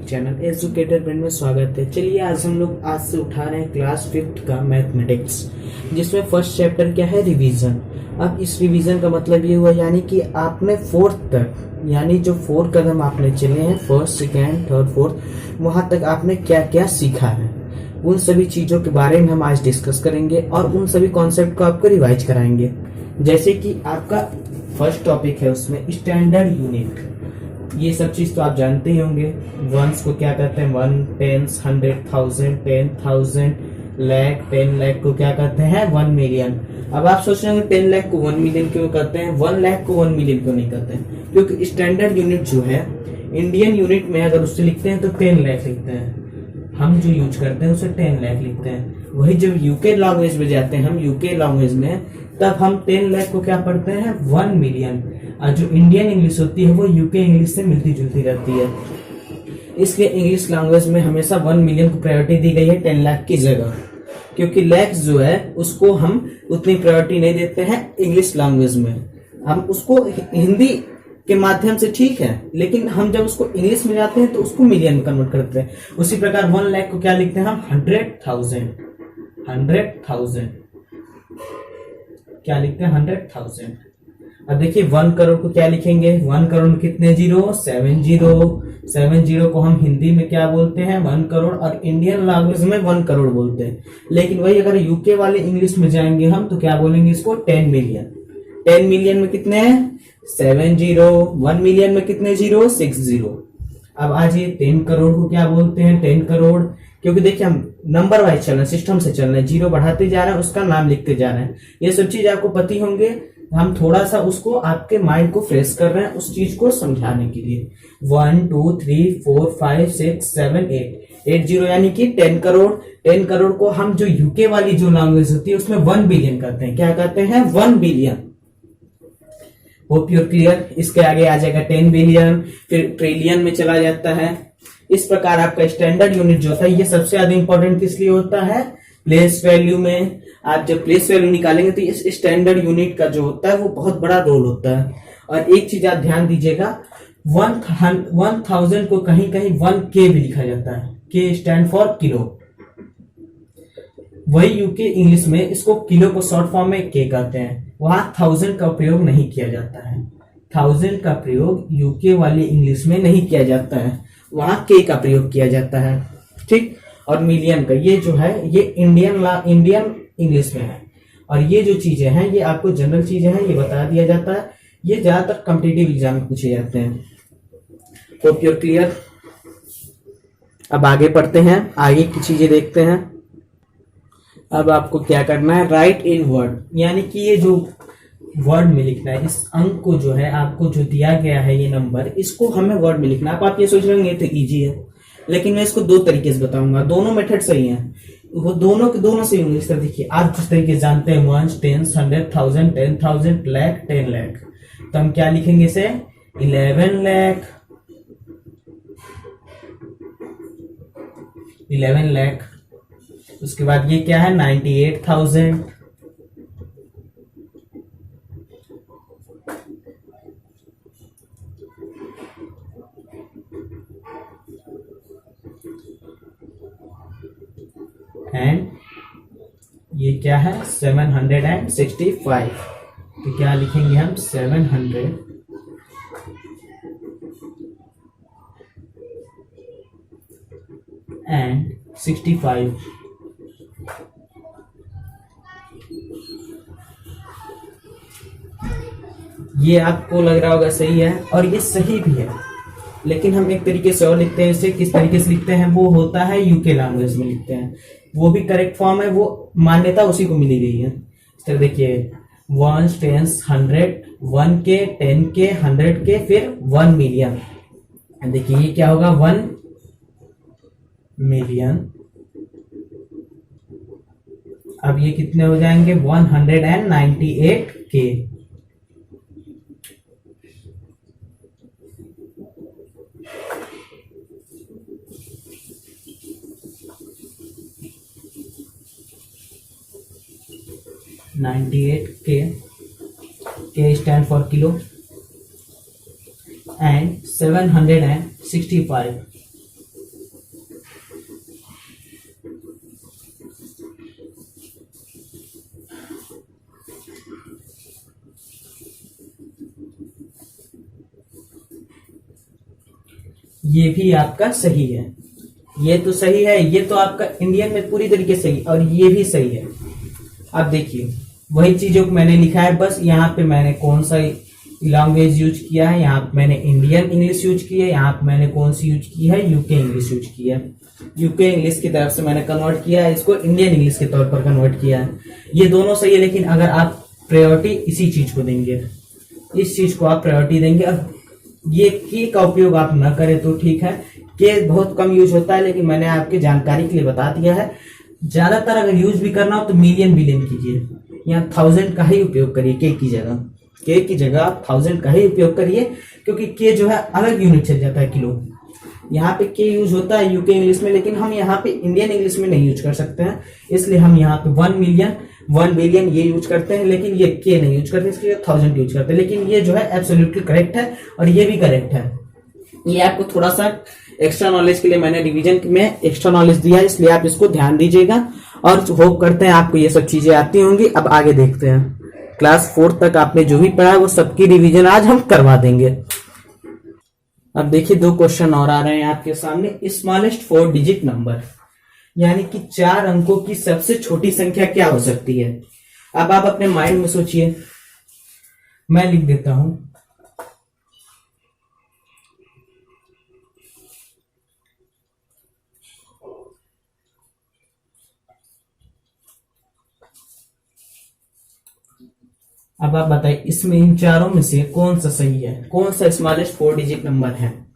Channel educator brain में स्वागत है। चलिए आज हम लोग आज से उठा रहे हैं क्लास 5th का मैथमेटिक्स, जिसमें फर्स्ट चैप्टर क्या है, रिवीजन। अब इस रिवीजन का मतलब ये हुआ यानी कि आपने फोर्थ तक, यानी जो 4 कदम आपने चले हैं, फर्स्ट सेकेंड थर्ड फोर्थ, वहां तक आपने क्या क्या सीखा है, उन सभी चीजों के बारे में हम आज डिस्कस करेंगे और उन सभी कॉन्सेप्ट को आपको रिवाइज कराएंगे। जैसे कि आपका फर्स्ट टॉपिक है उसमें स्टैंडर्ड यूनिट, ये सब चीज तो आप जानते ही होंगे। वंस को क्या कहते हैं, 1, 10, 100, 1000, 10,000, लाख, 10 लाख को क्या कहते हैं, 1 मिलियन। अब आप सोच रहे होंगे 10 लाख को 1 मिलियन क्यों कहते हैं, 1 लाख को 1 मिलियन क्यों नहीं कहते हैं? क्योंकि स्टैंडर्ड यूनिट जो है इंडियन यूनिट में अगर उससे लिखते हैं तो 10 लाख लिखते हैं, हम जो यूज करते हैं उसे 10 लाख लिखते हैं। वही जब यूके लैंग्वेज में जाते हैं हम, यूके लैंग्वेज में, तब हम 10 लाख को क्या पढ़ते हैं, 1 मिलियन। और जो इंडियन इंग्लिश होती है वो यूके इंग्लिश से मिलती जुलती रहती है, इसलिए इंग्लिश लैंग्वेज में हमेशा 1 मिलियन को प्रायोरिटी दी गई है 10 लाख की जगह, क्योंकि लाख जो है उसको हम उतनी प्रायोरिटी नहीं देते हैं इंग्लिश लैंग्वेज में। हम उसको हिंदी के माध्यम से ठीक है, लेकिन हम जब उसको इंग्लिश में जाते हैं तो उसको मिलियन में कन्वर्ट करते हैं। उसी प्रकार 1 लाख को क्या लिखते हैं हम, 100,000, 100,000 क्या लिखते हैं, 100,000। अब देखिए 1 करोड़ को क्या लिखेंगे, 1 करोड़ में कितने जीरो, 7 जीरो। 7 जीरो को हम हिंदी में क्या बोलते हैं, 1 करोड़, और इंडियन लैंग्वेज में 1 करोड़ बोलते हैं। लेकिन वही अगर यूके वाले इंग्लिश में जाएंगे हम तो क्या बोलेंगे इसको, 10 मिलियन। 10 मिलियन में कितने हैं, 7 जीरो। 1 मिलियन में कितने जीरो, 6 जीरो। अब आज ये 10 करोड़ को क्या बोलते हैं, 10 करोड़, क्योंकि देखिए हम नंबर वाइज चल रहे हैं, सिस्टम से चल रहे हैं, जीरो बढ़ाते जा रहे हैं, उसका नाम लिखते जा रहे हैं। ये सब चीज आपको पता होंगे, हम थोड़ा सा उसको आपके माइंड को फ्रेश कर रहे हैं उस चीज को समझाने के लिए। 1 2 3 4 5 6 7 8 जीरो, यानी कि 10 करोड़। 10 करोड़ को हम जो यूके वाली जो लैंग्वेज होती है उसमें 1 बिलियन कहते हैं। क्या कहते हैं, 1 बिलियन। Hope you clear. इसके आगे आ जाएगा 10 बिलियन, फिर ट्रिलियन में चला जाता है। इस प्रकार आपका स्टैंडर्ड यूनिट जो होता है ये सबसे ज्यादा इंपॉर्टेंट किस लिए होता है, प्लेस वैल्यू में। आप जब प्लेस वैल्यू निकालेंगे तो इस स्टैंडर्ड यूनिट का जो होता है वो बहुत बड़ा रोल होता है। और एक चीज आप ध्यान दीजिएगा, 1000 को कहीं कहीं 1K भी लिखा जाता है, K स्टैंड फॉर किलो। वही यूके इंग्लिश में इसको किलो को शॉर्ट फॉर्म में K कहते हैं। वहां 1000 का प्रयोग नहीं किया जाता है, 1000 का प्रयोग यूके वाले इंग्लिश में नहीं किया जाता है, वहां K का प्रयोग किया जाता है, ठीक। और मिलियन का ये जो है ये इंडियन इंग्लिश में है। और ये जो चीजें हैं ये आपको जनरल चीजें हैं, ये बता दिया जाता है, ये ज्यादातर कॉम्पिटिटिव एग्जाम में पूछे जाते हैं। Hope you clear. अब आगे पढ़ते हैं, आगे की चीजें देखते हैं। अब आपको क्या करना है, राइट इन वर्ड, यानी कि ये जो वर्ड में लिखना है, इस अंक को जो है आपको जो दिया गया है ये नंबर, इसको हमें वर्ड में लिखना है। आप ये सोच रहे होंगे ये तो इजी है, लेकिन मैं इसको 2 तरीके से बताऊंगा, दोनों मेथड सही हैं, वो दोनों के दोनों सही होंगे। इस तरह देखिए, आप जिस तरीके जानते हैं 1, 10, 100,000, 10,000, लाख, 10 लाख, तो हम क्या लिखेंगे इसे, 11 लाख, 11 लाख। उसके बाद ये क्या है, 98,000, एंड ये क्या है, 765। तो क्या लिखेंगे हम, 765। ये आपको लग रहा होगा सही है, और ये सही भी है, लेकिन हम एक तरीके से और लिखते हैं इसे। किस तरीके से लिखते हैं, वो होता है यूके लैंग्वेज में लिखते हैं, वो भी करेक्ट फॉर्म है, वो मान्यता उसी को मिली गई है। इस तरह देखिए 1, 10, 100, 1K, 10K, 100K, फिर 1 मिलियन। देखिए ये क्या होगा, 1 मिलियन। अब ये कितने हो जाएंगे, 198K। K stand for kilo, and 765 ये भी आपका सही है, ये तो सही है, ये तो आपका इंडियन में पूरी तरीके से सही, और ये भी सही है। अब देखिए वही चीजों को मैंने लिखा है, बस यहाँ पे मैंने कौन सा लैंग्वेज यूज किया है, यहाँ पे मैंने इंडियन इंग्लिश यूज की है, यहाँ पे मैंने कौन सी यूज की है, यूके इंग्लिश यूज की है। यूके इंग्लिश की तरफ से मैंने कन्वर्ट किया है, इसको इंडियन इंग्लिश के तौर पर कन्वर्ट किया है। ये दोनों सही है, लेकिन अगर आप प्रायोरिटी इसी चीज को देंगे, इस चीज को आप प्रायोरिटी देंगे, और ये के का उपयोग आप न करें तो ठीक है। के बहुत कम यूज होता है, लेकिन मैंने आपके जानकारी के लिए बता दिया है। ज्यादातर अगर यूज भी करना हो तो मिलियन बिलियन कीजिए, यहाँ 1000 का ही उपयोग करिए के की जगह। के की जगह आप 1000 का ही उपयोग करिए, क्योंकि के जो है अलग यूनिट चल जाता है किलो। यहाँ पे के यूज होता है यूके इंग्लिश में, लेकिन हम यहाँ पे इंडियन इंग्लिश में नहीं यूज कर सकते हैं, इसलिए हम यहाँ पे 1 मिलियन 1 बिलियन ये यूज करते हैं, लेकिन ये के नहीं यूज करते, इसलिए 1000 यूज करते हैं। लेकिन ये जो है एब्सोल्युटली करेक्ट है, और ये भी करेक्ट है। ये आपको थोड़ा सा एक्स्ट्रा नॉलेज के लिए मैंने रिवीजन में एक्स्ट्रा नॉलेज दिया है, इसलिए आप इसको ध्यान दीजिएगा, और होप करते हैं आपको ये सब चीजें आती होंगी। अब आगे देखते हैं, क्लास 4 तक आपने जो भी पढ़ा है वो सबकी रिवीजन आज हम करवा देंगे। अब देखिए 2 क्वेश्चन और आ रहे हैं आपके सामने। स्मॉलेस्ट 4 डिजिट नंबर, यानी कि 4 अंकों की सबसे छोटी संख्या क्या हो सकती है। अब आप अपने माइंड में सोचिए, मैं लिख देता हूं। अब आप बताइए इसमें इन चारों में से कौन सा सही है, कौन सा स्मॉलेस्ट 4 डिजिट नंबर है।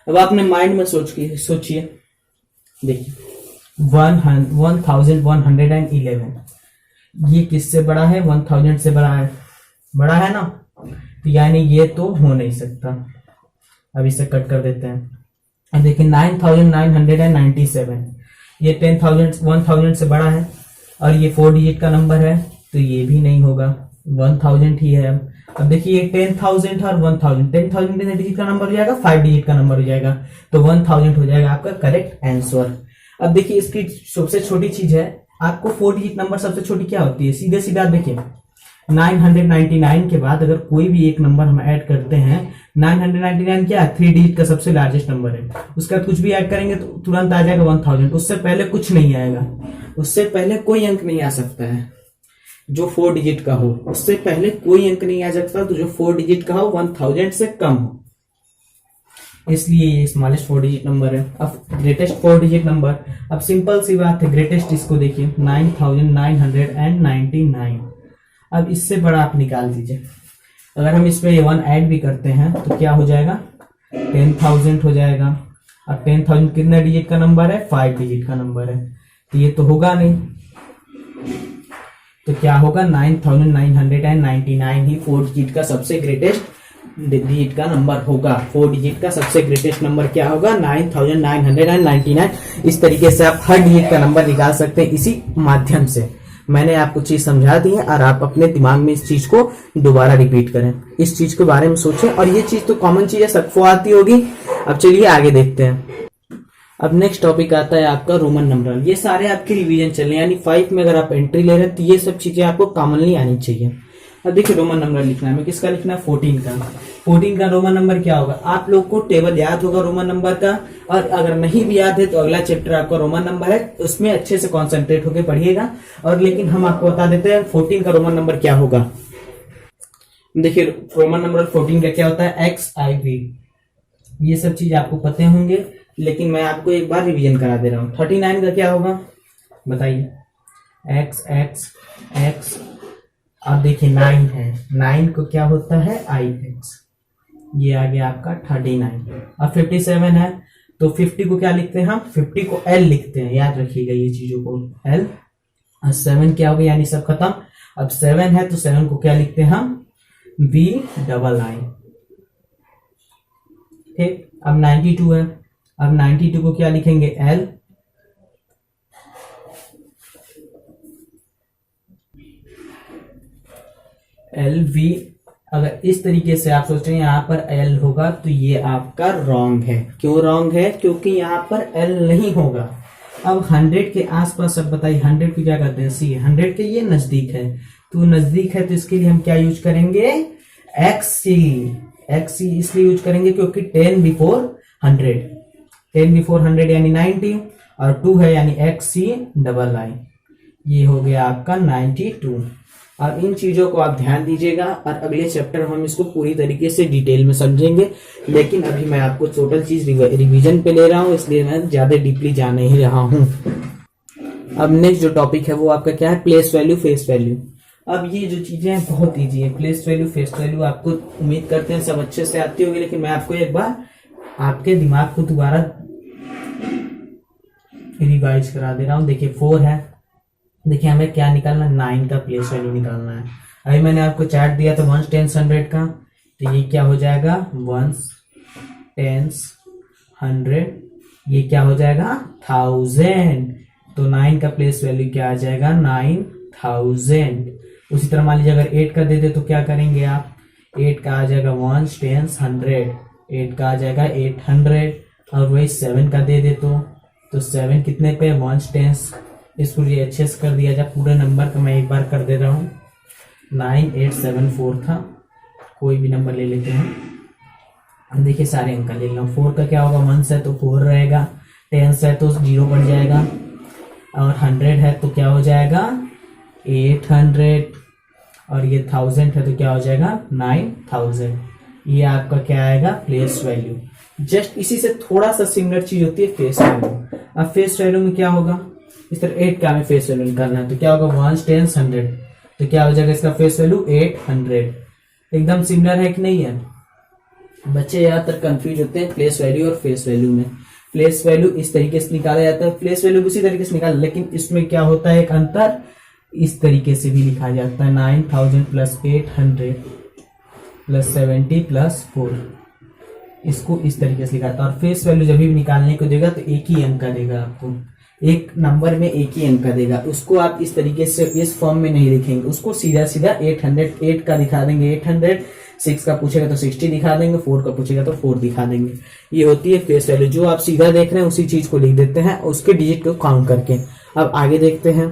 अब आपने माइंड में सोचिए, देखिए 1111 ये किससे बड़ा है, 1000 से बड़ा है, बड़ा है ना, तो यानी ये तो हो नहीं सकता। अब इसे कट कर देते हैं। अब देखिए 9997 ये 10,000 से बड़ा है, और ये 4 डिजिट का नंबर है, तो ये भी नहीं होगा, 1000 ही है। अब देखिए 10,000 और 1000 कितने डिजिट का नंबर हो जाएगा, 5 डिजिट का नंबर हो जाएगा, तो 1000 हो जाएगा आपका करेक्ट आंसर। अब देखिए इसकी सबसे छोटी चीज है, आपको 4 डिजिट नंबर सबसे छोटी क्या होती है, सीधे सीधा देखिए 999 के बाद अगर कोई भी एक नंबर हम ऐड करते हैं, 999 क्या है, 3 डिजिट का सबसे लार्जेस्ट नंबर है, उसका कुछ भी ऐड करेंगे तो तुरंत आ जाएगा 1000, उससे पहले कुछ नहीं आएगा, उससे पहले कोई अंक नहीं आ सकता है जो 4 डिजिट का हो, उससे पहले कोई अंक नहीं आ सकता तो जो 4 डिजिट का हो 1000 से कम हो, इसलिए ये स्मॉलेस्ट 4 डिजिट नंबर है। अब ग्रेटेस्ट 4 डिजिट नंबर, अब सिंपल सी बात है, ग्रेटेस्ट इसको देखिए 9999। अब इससे बड़ा आप निकाल दीजिए, अगर हम इसमें 1 ऐड भी करते हैं तो क्या हो जाएगा, 10,000 हो जाएगा। अब 10,000 कितने डिजिट का नंबर है, 5 डिजिट का नंबर है, तो ये तो होगा नहीं, तो क्या होगा 9999 ही 4 डिजिट का सबसे ग्रेटेस्ट डिजिट का नंबर होगा। 4 डिजिट का सबसे ग्रेटेस्ट नंबर क्या होगा, 9999। इस तरीके से आप हर डिजिट का नंबर निकाल सकते हैं इसी माध्यम से। मैंने आपको चीज समझा दी है, और आप अपने दिमाग में इस चीज को दोबारा रिपीट करें, इस चीज के बारे में सोचें, और ये चीज तो कॉमन चीज है, सबको आती होगी। अब चलिए आगे देखते हैं। अब नेक्स्ट टॉपिक आता है आपका रोमन नंबर। ये सारे आपके रिवीजन चल रहे हैं, यानी 5 में अगर आप एंट्री ले रहे हैं तो ये सब चीजें आपको कॉमनली आनी चाहिए। अब देखिए रोमन नंबर लिखना है, हमें किसका लिखना है, 14 का। 14 का रोमन नंबर क्या होगा, आप लोग को टेबल याद होगा रोमन नंबर का, और अगर नहीं भी याद है तो अगला चैप्टर आपका रोमन नंबर है, उसमें अच्छे से कॉन्सेंट्रेट होकर पढ़िएगा। और लेकिन हम आपको बता देते हैं 14 का रोमन नंबर क्या होगा। देखिए रोमन नंबर 14 का क्या होता है, XIV। ये सब चीज आपको पते होंगे, लेकिन मैं आपको एक बार रिवीजन करा दे रहा हूँ। 39 का क्या होगा बताइए, X। अब देखिए 9 है, 9 को क्या होता है, IX। ये आ गया आपका 39। अब 57 है, तो 50 को क्या लिखते हैं हम, 50 को L लिखते हैं, याद रखिएगा ये चीजों को, L। और 7 क्या होगा, यानी सब खत्म। अब 7 है तो 7 को क्या लिखते हैं हम, VII। ठीक, अब 92 है, अब 92 को क्या लिखेंगे, L। LV। अगर इस तरीके से आप सोच रहे हैं यहाँ पर L होगा तो ये आपका रॉन्ग है। क्यों रॉन्ग है, क्योंकि यहाँ पर L नहीं होगा। अब 100 के आसपास अब बताइए 100 को क्या करते हैं, C। 100 के ये नजदीक है, तो नजदीक है तो इसके लिए हम क्या यूज करेंगे, XC। इसलिए यूज करेंगे क्योंकि 10 बिफोर 100, 10 बिफोर 100 यानी 90, और 2 है यानी XCII, ये हो गया आपका 92। अब इन चीजों को आप ध्यान दीजिएगा और अगले चैप्टर हम इसको पूरी तरीके से डिटेल में समझेंगे, लेकिन अभी मैं आपको टोटल चीज रिवीजन पे ले रहा हूँ, इसलिए मैं ज्यादा डीपली जा नहीं रहा हूँ। अब नेक्स्ट जो टॉपिक है वो आपका क्या है, प्लेस वैल्यू फेस वैल्यू। अब ये जो चीजें हैं बहुत ईजी है, प्लेस वैल्यू फेस वैल्यू आपको उम्मीद करते हैं सब अच्छे से आती होगी, लेकिन मैं आपको एक बार आपके दिमाग को दोबारा रिवाइज करा दे रहा हूँ। देखिए 4 है, देखिए हमें क्या निकालना है, 9 का प्लेस वैल्यू निकालना है। अभी मैंने आपको चार्ट दिया था 1s 10s 100 का, तो ये क्या हो जाएगा 1s 10s 100, ये क्या हो जाएगा 1000, तो 9 का प्लेस वैल्यू क्या आ जाएगा 9000। उसी तरह मान लीजिए अगर 8 का दे दे तो क्या करेंगे आप, 8 का आ जाएगा 1s 10s 100, 8 का आ जाएगा 800, और वही 7 का दे दे तो 7 कितने पे 1s 10s, इसको ये अच्छे से कर दिया जाए, पूरे नंबर का मैं एक बार कर दे रहा हूँ। 9874 था, कोई भी नंबर ले लेते हैं, हम देखिए सारे अंक ले लेना। 4 का क्या होगा, 1 है तो 4 रहेगा, 10 है तो 0 बढ़ जाएगा, और 100 है तो क्या हो जाएगा 800, और ये 1000 है तो क्या हो जाएगा 9000। ये आपका क्या आएगा प्लेस वैल्यू। जस्ट इसी से थोड़ा सा सिमिलर चीज होती है फेस वैल्यू। अब फेस वैल्यू में क्या होगा, इस तरह 8 का हमें फेस वैल्यू निकालना है, तो क्या होगा 1s 10s 100, तो क्या हो जाएगा इसका फेस वैल्यू 800। एकदम सिमिलर है कि नहीं है? बच्चे ज्यादातर कंफ्यूज होते हैं प्लेस वैल्यू और फेस वैल्यू में। प्लेस वैल्यू इस तरीके से निकाला जाता है, प्लेस वैल्यू उसी तरीके से निकाला, लेकिन इसमें क्या होता है एक अंतर, इस तरीके से भी लिखा जाता है 9000 प्लस 800 प्लस 70 प्लस 4, इसको इस तरीके से लिखा जाता है। और फेस वैल्यू जब भी निकालने को देगा तो एक ही अंक का देगा, आपको एक नंबर में एक ही अंक का देगा, उसको आप इस तरीके से इस फॉर्म में नहीं लिखेंगे, उसको सीधा सीधा 8 का दिखा देंगे 800, 6 का पूछेगा तो 60 दिखा देंगे, 4 का पूछेगा तो 4 दिखा देंगे। ये होती है फेस वैल्यू, जो आप सीधा देख रहे हैं उसी चीज को लिख देते हैं उसके डिजिट को काउंट करके। अब आगे देखते हैं।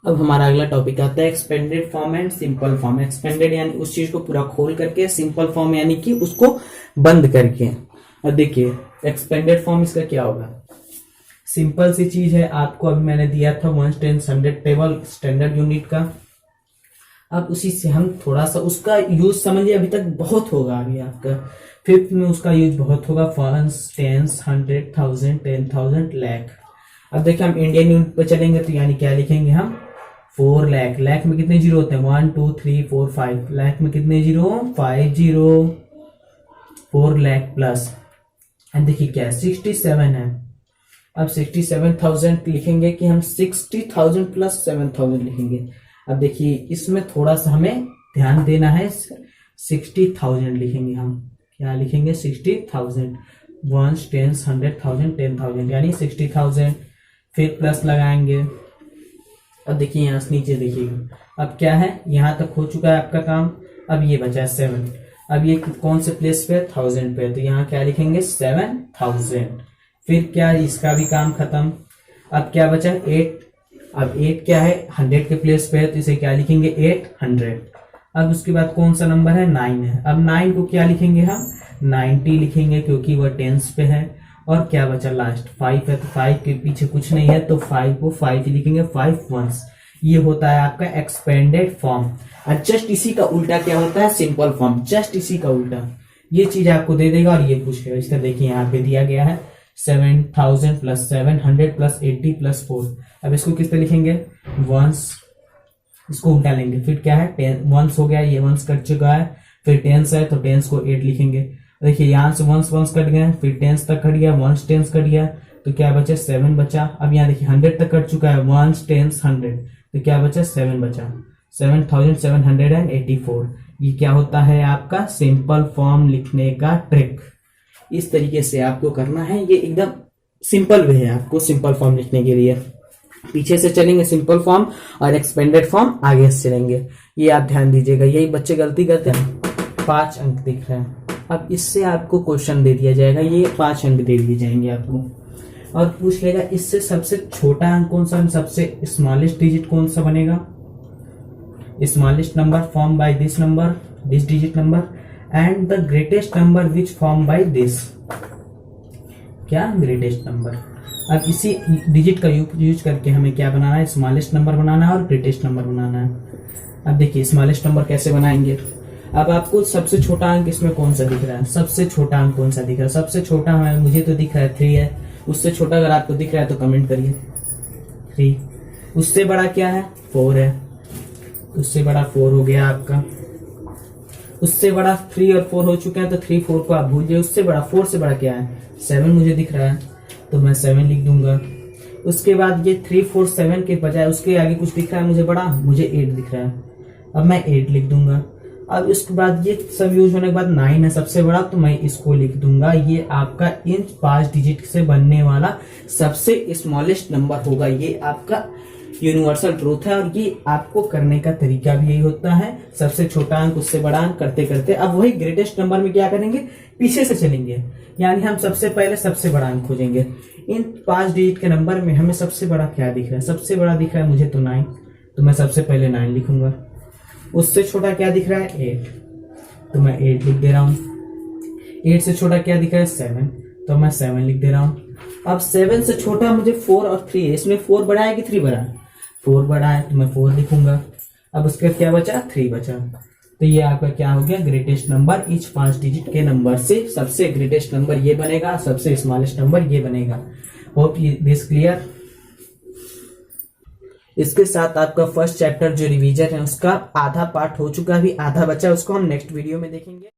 अब हमारा अगला टॉपिक आता है expanded form and simple form. Expanded यानी उस चीज को पूरा खोल करके, सिंपल फॉर्म यानी कि उसको बंद करके। अब देखिए एक्सपेंडेड फॉर्म इसका क्या होगा, सिंपल सी चीज है, आपको अभी मैंने दिया था 1s 10s 100 table standard unit का। अब उसी से हम थोड़ा सा उसका यूज समझिए, अभी तक बहुत होगा, अभी आपका 5th में उसका यूज बहुत होगा, 1s 10s 100 1000 10,000 लाख। अब देखिए हम इंडियन यूनिट पे चलेंगे तो यानी क्या लिखेंगे हम 4 लाख। लाख में कितने जीरो होते हैं 1 2 3 4 5, लाख में कितने जीरो 5 जीरो, 4 लाख प्लस। अब देखिए क्या 67 है, अब 67,000 लिखेंगे कि हम 60,000 प्लस 7,000 लिखेंगे। अब देखिए इसमें थोड़ा सा हमें ध्यान देना है, 60,000 लिखेंगे हम, क्या लिखेंगे 60,000, 1s 10s 100 1000 10,000 यानी 60,000, फिर प्लस लगाएंगे। अब देखिए यहाँ से नीचे देखिएगा, अब क्या है यहाँ तक हो चुका है आपका काम, अब ये बचा 7, अब ये कौन से प्लेस पे 1000 पे, तो यहाँ क्या लिखेंगे 7000, फिर क्या इसका भी काम खत्म। अब क्या बचा 8, अब 8 क्या है 100 के प्लेस पे है तो इसे क्या लिखेंगे 800। अब उसके बाद कौन सा नंबर है 9 है, अब 9 को क्या लिखेंगे हम 90 लिखेंगे क्योंकि वह टेंस पे है। और क्या बचा लास्ट 5 है, तो 5 के पीछे कुछ नहीं है तो 5 को 5 ही लिखेंगे, 5 1s। ये होता है आपका एक्सपेंडेड फॉर्म। और जस्ट इसी का उल्टा क्या होता है सिंपल फॉर्म, जस्ट इसी का उल्टा। ये चीज आपको दे देगा और ये पूछेगा। इस तरह देखिए यहाँ पे दिया गया है 7000 प्लस 700 प्लस 80 प्लस 4। अब इसको किस तरह लिखेंगे 1s, इसको उल्टा लेंगे, फिर क्या है 1s हो गया, ये 1s कट चुका है, फिर 10s है तो 10s को 8 लिखेंगे। देखिए यहाँ से 1s कट गए, फिर 10s तक कट गया, 1s 10s कट गया तो क्या बचा 7 बचा। अब यहाँ देखिए 100 तक कट चुका है, 1s 10s 100 तो क्या बचा 7 बचा, 7784। ये क्या होता है आपका सिंपल फॉर्म लिखने का ट्रिक। इस तरीके से आपको करना है, ये एकदम सिंपल वे है आपको सिंपल फॉर्म लिखने के लिए। पीछे से चलेंगे सिंपल फॉर्म और एक्सपेंडेड फॉर्म आगे से चलेंगे, ये आप ध्यान दीजिएगा। यही बच्चे गलती करते हैं। 5 अंक दिख रहे हैं, अब इससे आपको क्वेश्चन दे दिया जाएगा, ये 5 अंक दे दिए जाएंगे आपको और पूछ लेगा इससे सबसे छोटा अंक कौन सा, सबसे स्मॉलेस्ट डिजिट कौन सा बनेगा। Smallest number form by this number, this digit number, and the greatest number which form by this, क्या ग्रेटेस्ट नंबर। अब इसी डिजिट का यूज करके हमें क्या बनाना है, स्मॉलेस्ट नंबर बनाना है और ग्रेटेस्ट नंबर बनाना है। अब देखिए स्मॉलेस्ट नंबर कैसे बनाएंगे। अब आपको सबसे छोटा अंक इसमें कौन सा दिख रहा है, सबसे छोटा अंक कौन सा दिख रहा है, सबसे छोटा है मुझे तो दिख रहा है 3 है, उससे छोटा अगर आपको दिख रहा है तो कमेंट करिए 3। उससे बड़ा क्या है 4 है, उससे बड़ा 4 हो गया आपका, उससे बड़ा 3 और 4 हो चुके हैं तो 3 4 को आप भूल जाइए। उससे बड़ा 4 से बड़ा क्या है 7 मुझे दिख रहा है तो मैं 7 लिख दूंगा। उसके बाद ये 3 4 7 के बजाय उसके आगे कुछ दिख रहा है मुझे बड़ा, मुझे 8 दिख रहा है, अब मैं 8 लिख दूंगा। अब उसके बाद ये सब यूज होने के बाद 9 है सबसे बड़ा तो मैं इसको लिख दूंगा। ये आपका इन 5 डिजिट से बनने वाला सबसे स्मॉलेस्ट नंबर होगा। ये आपका यूनिवर्सल ट्रूथ है और ये आपको करने का तरीका भी यही होता है, सबसे छोटा अंक उससे बड़ा अंक करते करते। अब वही ग्रेटेस्ट नंबर में क्या करेंगे, पीछे से चलेंगे, यानी हम सबसे पहले सबसे बड़ा अंक खोजेंगे। इन 5 डिजिट के नंबर में हमें सबसे बड़ा क्या दिख रहा है, सबसे बड़ा दिख रहा है मुझे तो 9, तो मैं सबसे पहले 9 लिखूंगा। उससे छोटा क्या दिख रहा है 8, तो मैं 8 लिख दे रहा हूँ। 8 से छोटा क्या दिख रहा है 7, तो मैं 7 लिख दे रहा हूँ। अब 7 से छोटा मुझे 4 और 3 है, इसमें 4 बड़ा है कि 3 बड़ा है, 4 बड़ा है तो मैं 4 लिखूंगा। अब उसके बाद क्या बचा 3 बचा, तो ये आपका क्या हो गया ग्रेटेस्ट नंबर। इच 5 डिजिट के नंबर से सबसे ग्रेटेस्ट नंबर ये बनेगा, सबसे स्मॉलेस्ट नंबर ये बनेगा। Hope this clear. इसके साथ आपका फर्स्ट चैप्टर जो रिवीजन है उसका आधा पार्ट हो चुका है, अभी आधा बचा, उसको हम नेक्स्ट वीडियो में देखेंगे।